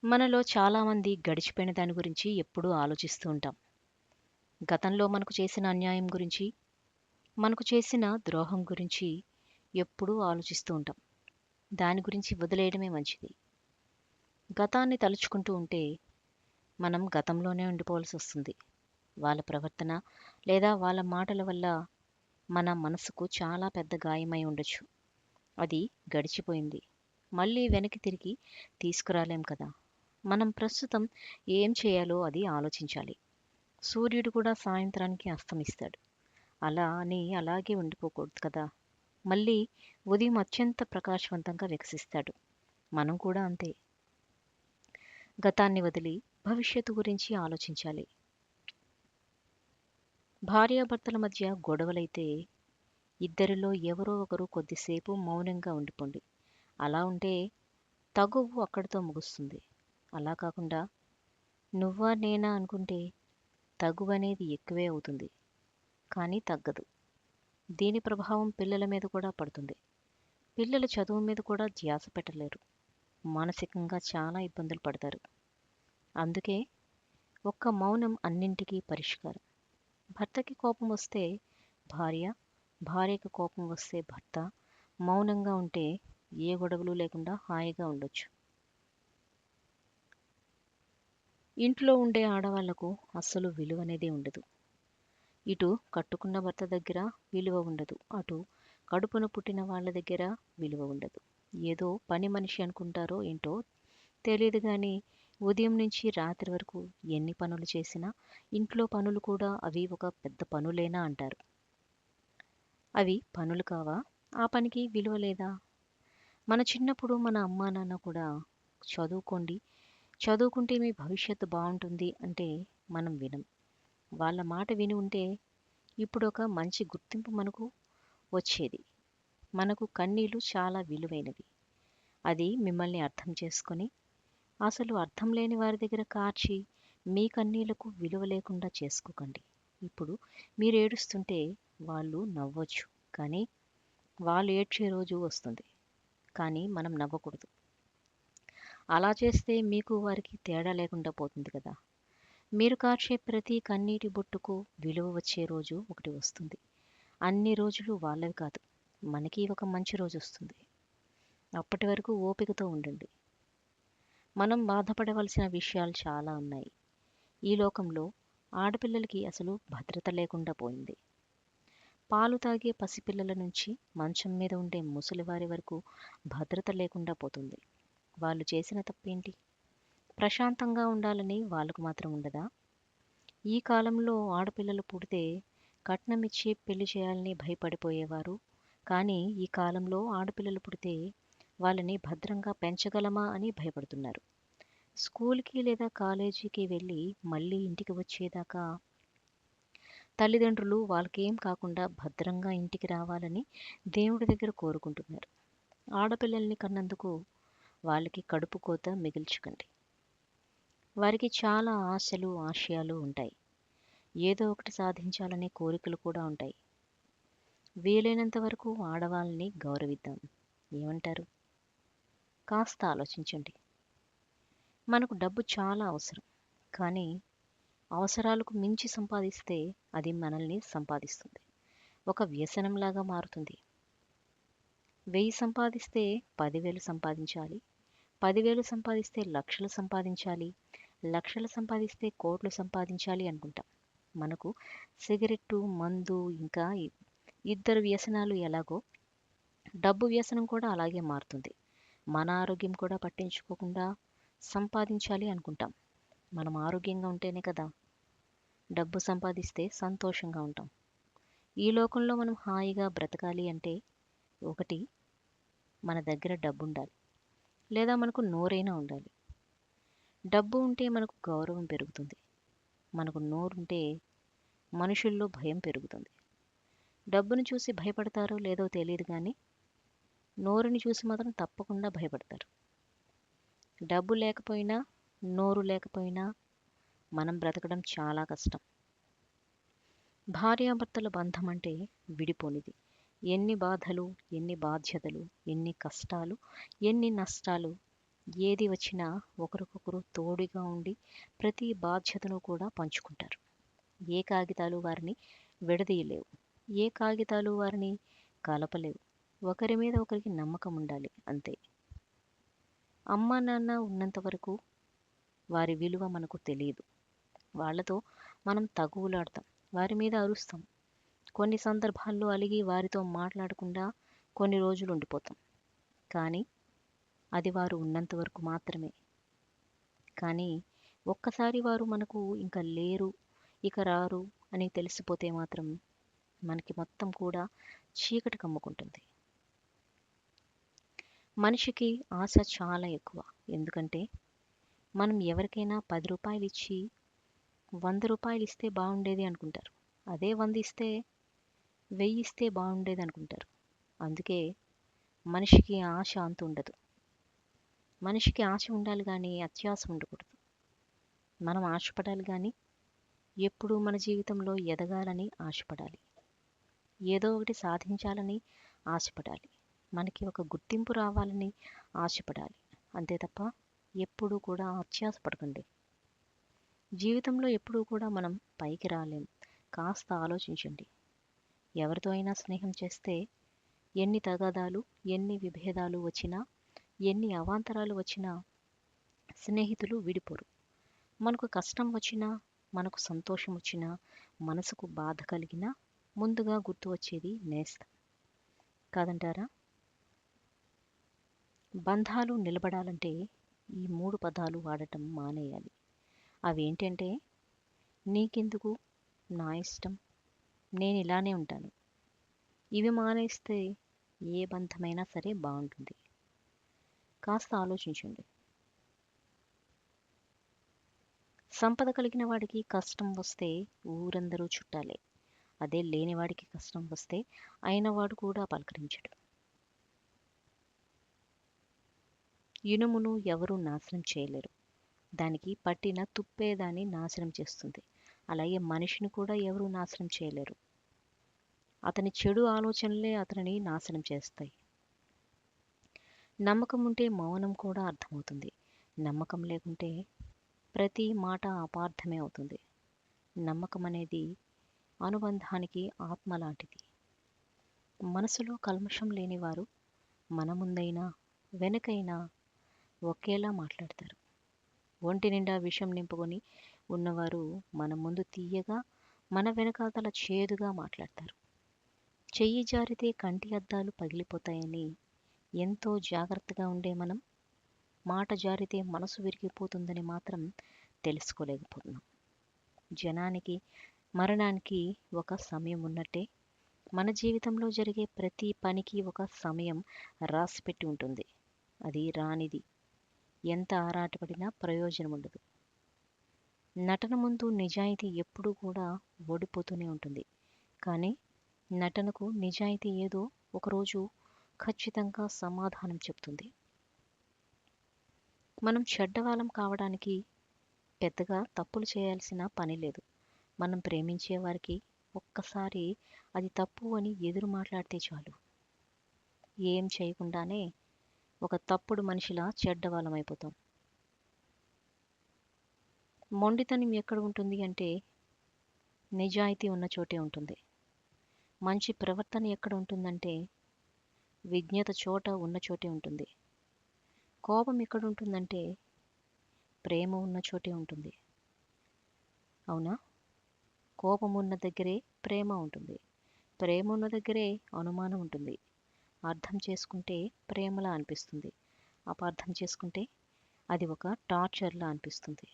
మనలో చాలామంది గడిచిపోయిన దాని గురించి ఎప్పుడూ ఆలోచిస్తూ ఉంటాం. గతంలో మనకు చేసిన అన్యాయం గురించి, మనకు చేసిన ద్రోహం గురించి ఎప్పుడూ ఆలోచిస్తూ ఉంటాం. దాని గురించి వదిలేయడమే మంచిది. గతాన్ని తలుచుకుంటూ ఉంటే మనం గతంలోనే ఉండిపోవాల్సొస్తుంది. వాళ్ళ ప్రవర్తన లేదా వాళ్ళ మాటల వల్ల మన మనసుకు చాలా పెద్ద గాయమై ఉండొచ్చు. అది గడిచిపోయింది. మళ్ళీ వెనక్కి తిరిగి తీసుకురాలేం కదా! మనం ప్రస్తుతం ఏం చేయాలో అది ఆలోచించాలి. సూర్యుడు కూడా సాయంత్రానికి అస్తమిస్తాడు. అలా అని అలాగే ఉండిపోకూడదు కదా! మళ్ళీ ఉదయం అత్యంత ప్రకాశవంతంగా వికసిస్తాడు. మనం కూడా అంతే. గతాన్ని వదిలి భవిష్యత్తు గురించి ఆలోచించాలి. భార్యాభర్తల మధ్య గొడవలైతే ఇద్దరిలో ఎవరో ఒకరు కొద్దిసేపు మౌనంగా ఉండిపోండి. అలా ఉంటే తగువు అక్కడితో ముగుస్తుంది. అలా కాకుండా నువ్వా నేనా అనుకుంటే తగువనేది ఎక్కువే అవుతుంది. కానీ తగ్గదు. దీని ప్రభావం పిల్లల మీద కూడా పడుతుంది. పిల్లలు చదువు మీద కూడా ధ్యాస పెట్టలేరు. మానసికంగా చాలా ఇబ్బందులు పడతారు. అందుకే ఒక్క మౌనం అన్నింటికీ పరిష్కారం. భర్తకి కోపం వస్తే భార్య, భార్యకి కోపం వస్తే భర్త మౌనంగా ఉంటే ఏ గొడవలు లేకుండా హాయిగా ఉండొచ్చు. ఇంట్లో ఉండే ఆడవాళ్లకు అస్సలు విలువనేదే ఉండదు. ఇటు కట్టుకున్న భర్త దగ్గర విలువ ఉండదు. అటు కడుపున పుట్టిన వాళ్ళ దగ్గర విలువ ఉండదు. ఏదో పని మనిషి అనుకుంటారో ఏంటో తెలియదు గాని ఉదయం నుంచి రాత్రి వరకు ఎన్ని పనులు చేసినా ఇంట్లో పనులు కూడా అవి ఒక పెద్ద పనులేనా అంటారు. అవి పనులు కావా? ఆ పనికి విలువ లేదా? మన చిన్నప్పుడు మన అమ్మా నాన్న కూడా చదువుకోండి, చదువుకుంటే మీ భవిష్యత్తు బావుంటుంది అంటే మనం వినం. వాళ్ళ మాట విని ఉంటే ఇప్పుడొక మంచి గుర్తింపు మనకు వచ్చేది. మనకు కన్నీళ్లు చాలా విలువైనవి. అది మిమ్మల్ని అర్థం చేసుకొని, అసలు అర్థం లేని వారి దగ్గర కార్చి మీ కన్నీళ్లకు విలువ లేకుండా చేసుకోకండి. ఇప్పుడు మీరు ఏడుస్తుంటే వాళ్ళు నవ్వొచ్చు. కానీ వాళ్ళు ఏడ్చే రోజు వస్తుంది. కానీ మనం నవ్వకూడదు. అలా చేస్తే మీకు వారికి తేడా లేకుండా పోతుంది కదా! మీరు కార్చే ప్రతి కన్నీటి బొట్టుకు విలువ వచ్చే రోజు ఒకటి వస్తుంది. అన్ని రోజులు వాళ్ళవి కాదు. మనకి ఒక మంచి రోజొస్తుంది. అప్పటి వరకు ఓపికతో ఉండండి. మనం బాధపడవలసిన విషయాలు చాలా ఉన్నాయి. ఈ లోకంలో ఆడపిల్లలకి అసలు భద్రత లేకుండా పోయింది. పాలు తాగే పసిపిల్లల నుంచి మంచం మీద ఉండే ముసలివారి వరకు భద్రత లేకుండా పోతుంది. వాళ్ళు చేసిన తప్పేంటి? ప్రశాంతంగా ఉండాలని వాళ్ళకు మాత్రం ఉండదా? ఈ కాలంలో ఆడపిల్లలు పుడితే కట్నమిచ్చి పెళ్లి చేయాలని భయపడిపోయేవారు. కానీ ఈ కాలంలో ఆడపిల్లలు పుడితే వాళ్ళని భద్రంగా పెంచగలమా అని భయపడుతున్నారు. స్కూల్‌కి లేదా కాలేజీకి వెళ్ళి మళ్ళీ ఇంటికి వచ్చేదాకా తల్లిదండ్రులు వాళ్ళకేం కాకుండా భద్రంగా ఇంటికి రావాలని దేవుడి దగ్గర కోరుకుంటున్నారు. ఆడపిల్లల్ని కన్నందుకు వాళ్ళకి కడుపు కోత మిగిల్చకండి. వారికి చాలా ఆశలు, ఆశయాలు ఉంటాయి. ఏదో ఒకటి సాధించాలనే కోరికలు కూడా ఉంటాయి. వీలైనంత వరకు ఆడవాళ్ళని గౌరవిద్దాం. ఏమంటారు? కాస్త ఆలోచించండి. మనకు డబ్బు చాలా అవసరం. కానీ అవసరాలకు మించి సంపాదిస్తే అది మనల్ని సంపాదిస్తుంది. ఒక వ్యసనంలాగా మారుతుంది. 1000 సంపాదిస్తే 10,000 సంపాదించాలి. 10,000 సంపాదిస్తే లక్షలు సంపాదించాలి. లక్షలు సంపాదిస్తే కోట్లు సంపాదించాలి అనుకుంటాం. మనకు సిగరెట్టు, మందు ఇంకా ఇద్దరు వ్యసనాలు ఎలాగో డబ్బు వ్యసనం కూడా అలాగే మారుతుంది. మన ఆరోగ్యం కూడా పట్టించుకోకుండా సంపాదించాలి అనుకుంటాం. మనం ఆరోగ్యంగా ఉంటేనే కదా డబ్బు సంపాదిస్తే సంతోషంగా ఉంటాం. ఈ లోకంలో మనం హాయిగా బ్రతకాలి అంటే ఒకటి మన దగ్గర డబ్బుండాలి. లేదా మనకు నోరైనా ఉండాలి. డబ్బు ఉంటే మనకు గౌరవం పెరుగుతుంది. మనకు నోరుంటే మనుషుల్లో భయం పెరుగుతుంది. డబ్బును చూసి భయపడతారో లేదో తెలియదు కానీ నోరుని చూసి మాత్రం తప్పకుండా భయపడతారు. డబ్బు లేకపోయినా, నోరు లేకపోయినా మనం బ్రతకడం చాలా కష్టం. భార్యాభర్తల బంధం అంటే విడిపోనిది. ఎన్ని బాధలు, ఎన్ని బాధ్యతలు, ఎన్ని కష్టాలు, ఎన్ని నష్టాలు ఏది వచ్చినా ఒకరికొకరు తోడుగా ఉండి ప్రతి బాధ్యతను కూడా పంచుకుంటారు. ఏ కాగితాలు వారిని విడదీయలేవు. ఏ కాగితాలు వారిని కలపలేవు. ఒకరి మీద ఒకరికి నమ్మకం ఉండాలి అంతే. అమ్మా నాన్న ఉన్నంత వరకు వారి విలువ మనకు తెలియదు. వాళ్ళతో మనం తగువులాడతాం, వారి మీద అరుస్తాం. కొన్ని సందర్భాల్లో అలిగి వారితో మాట్లాడకుండా కొన్ని రోజులు ఉండిపోతాం. కానీ అది వారు ఉన్నంత వరకు మాత్రమే. కానీ ఒక్కసారి వారు మనకు ఇంకా లేరు, ఇక రారు అని తెలిసిపోతే మాత్రం మనకి మొత్తం కూడా చీకటి కమ్ముకుంటుంది. మనిషికి ఆశ చాలా ఎక్కువ. ఎందుకంటే మనం ఎవరికైనా 10 రూపాయలు ఇచ్చి 100 రూపాయలు ఇస్తే బాగుండేది అనుకుంటారు. అదే 100 ఇస్తే 1000 ఇస్తే బాగుండేది అనుకుంటారు. అందుకే మనిషికి ఆశ అంత ఉండదు. మనిషికి ఆశ ఉండాలి కానీ అత్యాశ ఉండకూడదు. మనం ఆశపడాలి కానీ ఎప్పుడూ మన జీవితంలో ఎదగాలని ఆశపడాలి. ఏదో ఒకటి సాధించాలని ఆశపడాలి. మనకి ఒక గుర్తింపు రావాలని ఆశపడాలి. అంతే తప్ప ఎప్పుడూ కూడా అత్యాశ పడకండి. జీవితంలో ఎప్పుడూ కూడా మనం పైకి రాలేం. కాస్త ఆలోచించండి. ఎవరితో అయినా స్నేహం చేస్తే ఎన్ని తగాదాలు, ఎన్ని విభేదాలు వచ్చినా, ఎన్ని అవాంతరాలు వచ్చినా స్నేహితులు విడిపోరు. మనకు కష్టం వచ్చినా, మనకు సంతోషం వచ్చినా, మనసుకు బాధ కలిగినా ముందుగా గుర్తు వచ్చేది నేస్తం. కాదంటారా? బంధాలు నిలబడాలంటే ఈ 3 పదాలు వాడటం మానేయాలి. అవేంటంటే నీకెందుకు, నా ఇష్టం, నేను ఇలానే ఉంటాను. ఇవి మానేస్తే ఏ బంధమైనా సరే బాగుంటుంది. కాస్త ఆలోచించండి. సంపద కలిగిన వాడికి కష్టం వస్తే ఊరందరూ చుట్టాలే. అదే లేనివాడికి కష్టం వస్తే అయినవాడు కూడా పలకరించడు. ఇనుమును ఎవరూ నాశనం చేయలేరు. దానికి పట్టిన తుప్పే దాన్ని నాశనం చేస్తుంది. అలాగే మనిషిని కూడా ఎవరూ నాశనం చేయలేరు. అతని చెడు ఆలోచనలే అతనిని నాశనం చేస్తాయి. నమ్మకం ఉంటే మౌనం కూడా అర్థమవుతుంది. నమ్మకం లేకుంటే ప్రతి మాట అపార్థమే అవుతుంది. నమ్మకం అనేది అనుబంధానికి ఆత్మ లాంటిది. మనసులో కల్మషం లేనివారు మన ముందైనా వెనకైనా ఒకేలా మాట్లాడతారు. ఒంటి నిండా విషం నింపుకొని ఉన్నవారు మన ముందు తీయగా, మన వెనకాతల చేదుగా మాట్లాడతారు. చెయ్యి జారితే కంటి అద్దాలు పగిలిపోతాయని ఎంతో జాగ్రత్తగా ఉండే మనం మాట జారితే మనసు విరిగిపోతుందని మాత్రం తెలుసుకోలేకపోతున్నాం. జనానికి మరణానికి ఒక సమయం ఉన్నట్టే మన జీవితంలో జరిగే ప్రతి పనికి ఒక సమయం రాసిపెట్టి ఉంటుంది. అది రానిది ఎంత ఆరాటపడినా ప్రయోజనం ఉండదు. నటన ముందు నిజాయితీ ఎప్పుడూ కూడా ఓడిపోతూనే ఉంటుంది. కానీ నటనకు నిజాయితీ ఏదో ఒకరోజు ఖచ్చితంగా సమాధానం చెప్తుంది. మనం చెడ్డవాళ్ళం కావడానికి పెద్దగా తప్పులు చేయాల్సిన పని లేదు. మనం ప్రేమించే వారికి ఒక్కసారి అది తప్పు అని ఎదురు మాట్లాడితే చాలు. ఏం చేయకుండానే ఒక తప్పుడు మనిషిలా చెడ్డవాళ్ళం అయిపోతాం. మొండితనం ఎక్కడ ఉంటుంది అంటే నిజాయితీ ఉన్న చోటే ఉంటుంది. మంచి ప్రవర్తన ఎక్కడ ఉంటుందంటే విజ్ఞత చోట ఉన్న చోటే ఉంటుంది. కోపం ఎక్కడ ఉంటుందంటే ప్రేమ ఉన్న చోటే ఉంటుంది. అవునా? కోపం ఉన్న దగ్గరే ప్రేమ ఉంటుంది. ప్రేమ ఉన్న దగ్గరే అనుమానం ఉంటుంది. అర్థం చేసుకుంటే ప్రేమలా అనిపిస్తుంది. అపార్థం చేసుకుంటే అది ఒక టార్చర్లా అనిపిస్తుంది.